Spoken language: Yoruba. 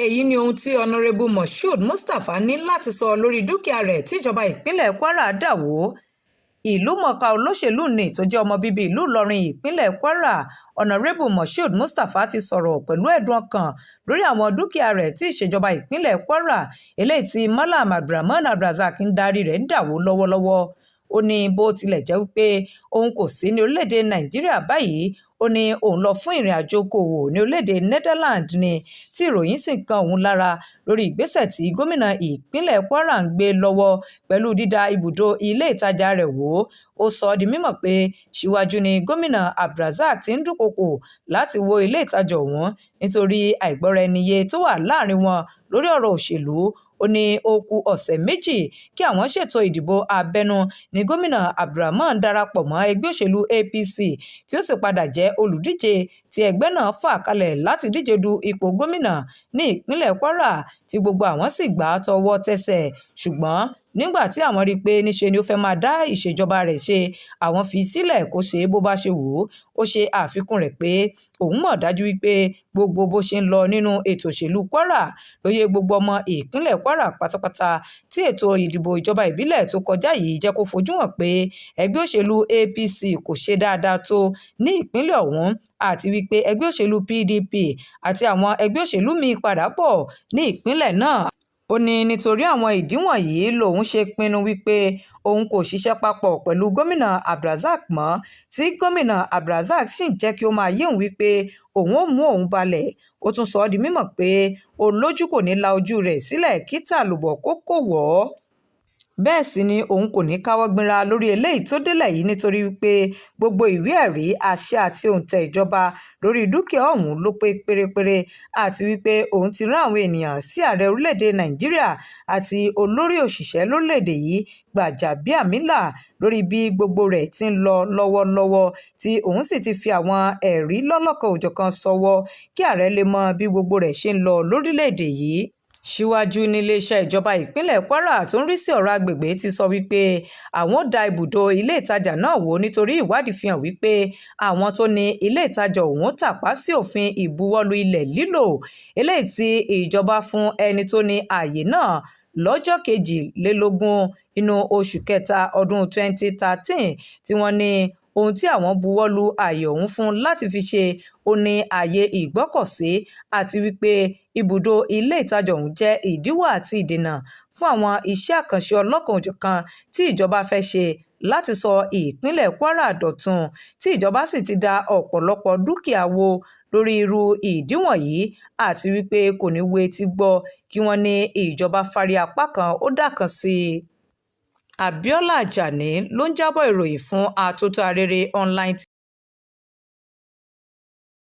èyí ni ohun tí ọ̀nàrẹ́bù moshood mustapha ní láti sọ lórí dúkìá rẹ̀ tíjọba ìpínlẹ̀ kwara dà wó. ìlúmọ̀ọ́ká olóṣèlú ní tó jẹ́ ọmọ bíbí ìlú ìlọrin ìpínlẹ̀ kwara ọ̀nàrẹ́bù moshood mustapha ti sọ̀rọ̀ pẹ̀lú ẹ̀dùn ọkàn lórí àwọn dúkìá rẹ̀ tí ìṣèjọba ìpínlẹ̀ kwara eléyìí tí malam abdulrahman abdulrasaq ń darí rẹ̀ ń dà wó lọ́wọ́lọ́wọ́. ó ní bó tilẹ̀ jẹ́ wípé òun kò sí ní orílẹ̀-èdè nàìjíríà báyìí, ó ní òun lọ fún ìrìn àjò okòwò ní orílẹ̀-èdè netherlands ni tí ìròyìn sì kan òun lára lórí ìgbésẹ̀ tí gómìnà ìpínlẹ̀ kwara ń gbé lọ́wọ́ pẹ̀lú dídá ibùdó ilé ìtajà rẹ̀ wó. ó sọ ọ́ di mímọ̀ pé síwájú ni gómìnà abdulrasaq ti ń dúnkòokò láti wó ilé ìtajà ọ̀hún nítorí àìgbọ́ra-ẹniyé tó wà láàrin wọn lórí ọ̀rọ̀ òṣèlú. ó ní ó kù ọ̀sẹ̀ méjì kí àwọn ṣètò ìdìbò abẹ́nú ní gómìnà abdulrahman darapọ̀ mọ́ ẹgbẹ́ òṣèlú apc tí ó sì padà jẹ́ olùdíje tí ẹgbẹ́ náà fà kalẹ̀ láti díje du ipò gómìnà ní ìpínlẹ̀ kwara tí gbogbo àwọn sì gbà á tọwọ́ tẹsẹ̀. ṣùgbọ́n nígbà tí àwọn rí i pé níṣe ni ó fẹ́ máa dá ìṣèjọba rẹ̀ ṣe, àwọn fi sílẹ̀ kó ṣe bó bá ṣe wù ú. ó ṣe àfikún rẹ̀ pé òun mọ̀ dájú wípé gbogbo bó ṣe ń lọ nínú ètò òṣèlú kwara ló yé gbogbo ọmọ ìpínlẹ̀ kwara pátápátá tí ètò ìdìbò ìjọba ìbílẹ̀ tó kọjá yìí jẹ́ kó fojú hàn pé ẹgbẹ́ òṣèlú apc kò ṣe dáadáa tó ní ìpínlẹ̀ ọ̀hún àti wípé ẹgbẹ́ òṣèlú pdp àti àwọn ẹgbẹ́ òṣèlú míì padà bọ̀ ní ìpínlẹ̀ náà. ó ní nítorí àwọn ìdí wọ̀nyí lòun ṣe pinnu wípé òun kò ṣiṣẹ́ papọ̀ pẹ̀lú gómìnà abdulrasaq mọ́, tí gómìnà abdulrasaq sì ń jẹ́ kí ó máa yé òun wípé òun ò mú òun balẹ̀. ó tún sọ ọ́ di mímọ̀ pé olójú kò ní la ojú rẹ̀ sílẹ̀ kí tàlùbọ̀ kó kò wọ́. bẹ́ẹ̀ sì ni òun kò ní káwọ́ gbéra lórí eléyìí tó délẹ̀ yìí nítorí wípé gbogbo ìwé ẹ̀rí àṣẹ àti òǹtẹ̀ ìjọba lórí dúkìá ọ̀hún ló pé pérépéré àti wípé òun ti rán àwọn ènìyàn sí ààrẹ orílẹ̀-èdè nàìjíríà àti olórí òṣìṣẹ́ lórílẹ̀-èdè yìí gbàjàbíàmílà lórí bí gbogbo rẹ̀ ti ń lọ lọ́wọ́lọ́wọ́ tí òun sì ti fi àwọn ẹ̀rí lọ́lọ́kan-ò-jọ̀kan ṣọwọ́ kí ààrẹ lè mọ bí gbogbo rẹ̀ ṣe ń lọ lórílẹ̀-èdè yìí. síwájú níléeṣẹ́ ìjọba ìpínlẹ̀ kwara tó ń rí sí ọ̀rọ̀ agbègbè ti sọ wípé àwọn ò da ibùdó ilé ìtajà náà wó nítorí ìwádìí fi hàn wípé àwọn tó ní ilé ìtajà ọ̀hún tàpá sí òfin ìbuwọ́lù ilẹ̀ lílò eléyìí tí ìjọba fún ẹni tó ní ààyè náà lọ́jọ́ 22 inú oṣù kẹta ọdún 2013 tí wọ́n ní ohun tí àwọn buwọ́lù ààyè ọ̀hún fún láti fi ṣe ó ní ààyè ìgbọ́kọ̀sí àti wípé ibùdó ilé ìtajà ọ̀hún jẹ́ ìdíwọ́ àti ìdènà fún àwọn iṣẹ́ àkànṣe ọlọ́kan-ò-jọ̀kan tí ìjọba fẹ́ ṣe láti sọ ìpínlẹ̀ kwara dọ̀tun, tí ìjọba sì ti da ọ̀pọ̀lọpọ̀ dúkìá wó lórí irú ìdí wọ̀nyí àti wípé kò ní wo etí gbọ́ kí wọ́n ní ìjọba fárí apá kan ó dà kan sí i. Abiola Ajani ló ń jábọ̀ ìròyìn fún Atótó Arére online.